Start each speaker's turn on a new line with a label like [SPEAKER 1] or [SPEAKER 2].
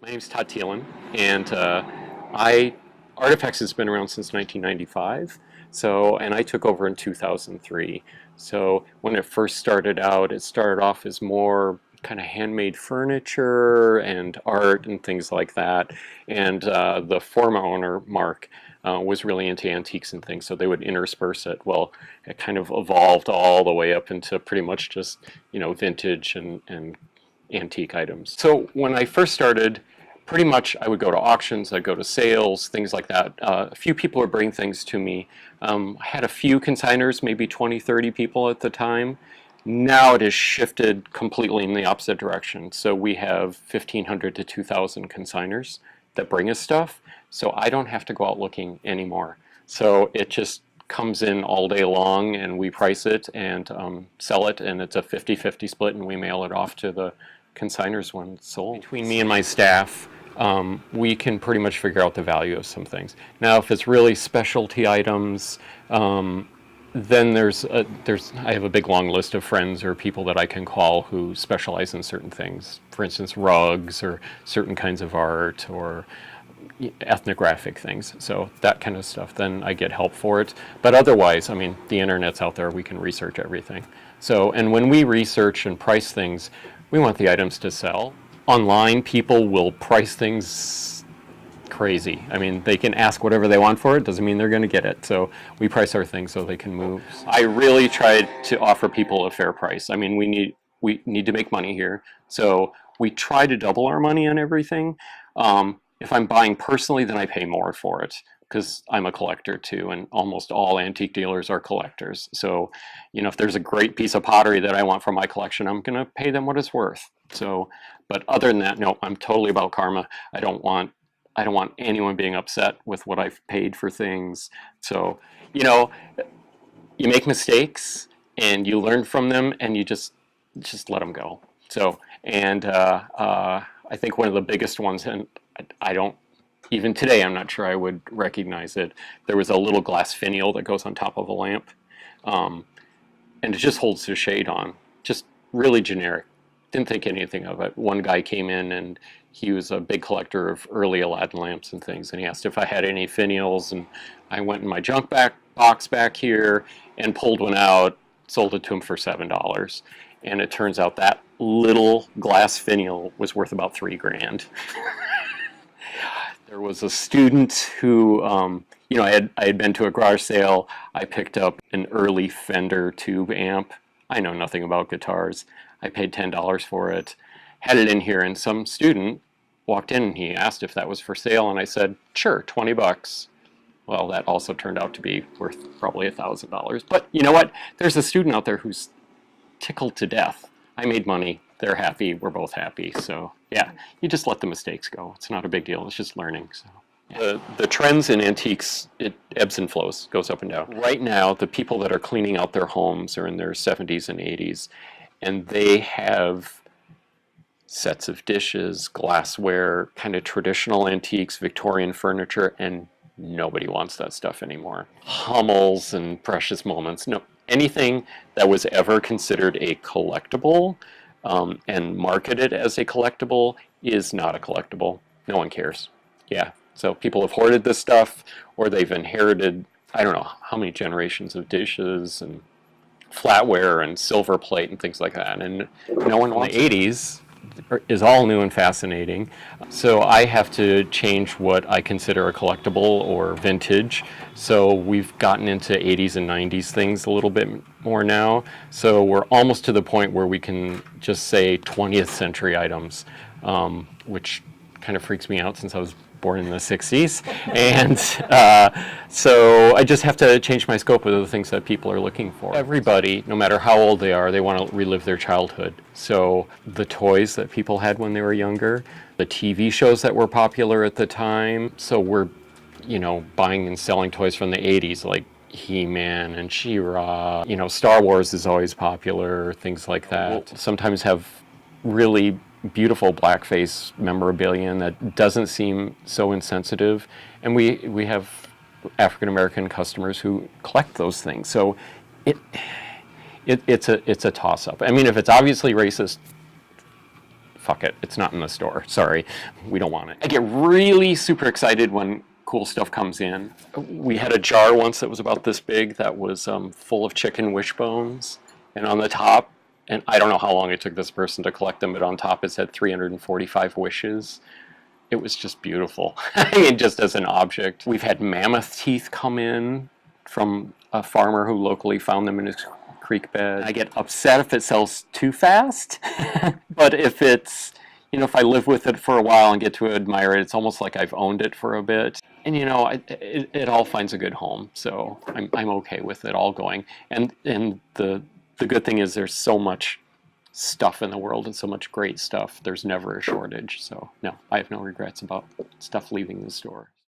[SPEAKER 1] My name's Todd Thelen, and I Artifacts has been around since 1995. And I took over in 2003. So when it first started out, it started off as more kind of handmade furniture and art and things like that. And the former owner, Mark, was really into antiques and things, so they would intersperse it. Well, it kind of evolved all the way up into pretty much just, vintage and antique items. So when I first started, pretty much I would go to auctions, I'd go to sales, things like that. A few people would bring things to me. I had a few consigners, maybe 20, 30 people at the time. Now it has shifted completely in the opposite direction. So we have 1,500 to 2,000 consigners that bring us stuff. So I don't have to go out looking anymore. So it just comes in all day long and we price it and sell it, and it's a 50-50 split, and we mail it off to the consigners when it's sold. Between me and my staff, we can pretty much figure out the value of some things. Now, if it's really specialty items, then I have a big long list of friends or people that I can call who specialize in certain things. For instance, rugs or certain kinds of art or ethnographic things. So that kind of stuff, then I get help for it. But otherwise, I mean, the internet's out there, we can research everything. So, and when we research and price things, we want the items to sell. Online, people will price things crazy. I mean, they can ask whatever they want for it, doesn't mean they're going to get it. So we price our things so they can move. I really try to offer people a fair price. I mean, we need to make money here. So we try to double our money on everything. If I'm buying personally, then I pay more for it because I'm a collector too, and almost all antique dealers are collectors. So, if there's a great piece of pottery that I want from my collection, I'm going to pay them what it's worth. So, but other than that, no, I'm totally about karma. I don't want anyone being upset with what I've paid for things. So, you make mistakes and you learn from them, and you just let them go. So, and I think one of the biggest ones, and I don't, even today, I'm not sure I would recognize it. There was a little glass finial that goes on top of a lamp, and it just holds the shade on. Just really generic. Didn't think anything of it. One guy came in and he was a big collector of early Aladdin lamps and things, and he asked if I had any finials, and I went in my junk box back here and pulled one out, sold it to him for $7. And it turns out that little glass finial was worth about $3,000. There was a student who, I had been to a garage sale. I picked up an early Fender tube amp. I know nothing about guitars. I paid $10 for it, had it in here, and some student walked in and he asked if that was for sale, and I said, sure, $20. Well, that also turned out to be worth probably $1,000. But you know what? There's a student out there who's tickled to death. I made money. They're happy. We're both happy. So yeah, you just let the mistakes go. It's not a big deal. It's just learning. So yeah. The trends in antiques, it ebbs and flows, goes up and down. Right now, the people that are cleaning out their homes are in their 70s and 80s, and they have sets of dishes, glassware, kind of traditional antiques, Victorian furniture, and nobody wants that stuff anymore. Hummels and precious moments. No, anything that was ever considered a collectible and marketed as a collectible is not a collectible. No one cares. Yeah, so people have hoarded this stuff, or they've inherited, I don't know how many generations of dishes and flatware and silver plate and things like that, and no one wants it. The 80s is all new and fascinating, so I have to change what I consider a collectible or vintage. So we've gotten into 80s and 90s things a little bit more now, so we're almost to the point where we can just say 20th century items, which kind of freaks me out since I was born in the 60s, and so I just have to change my scope of the things that people are looking for. Everybody, no matter how old they are, they want to relive their childhood. So the toys that people had when they were younger, the TV shows that were popular at the time, so we're, buying and selling toys from the 80s, like He-Man and She-Ra. Star Wars is always popular, things like that. Sometimes have really beautiful blackface memorabilia that doesn't seem so insensitive, and we have African American customers who collect those things. So it's a toss-up. I mean, if it's obviously racist, fuck it, it's not in the store. Sorry, we don't want it. I get really super excited when cool stuff comes in. We had a jar once that was about this big that was full of chicken wishbones, and on the top, and I don't know how long it took this person to collect them, but on top it said 345 wishes. It was just beautiful. I mean, just as an object. We've had mammoth teeth come in from a farmer who locally found them in his creek bed. I get upset if it sells too fast, but if it's, you know, if I live with it for a while and get to admire it, it's almost like I've owned it for a bit. And you know, it all finds a good home, so I'm okay with it all going. And the good thing is there's so much stuff in the world and so much great stuff. There's never a shortage. So no, I have no regrets about stuff leaving the store.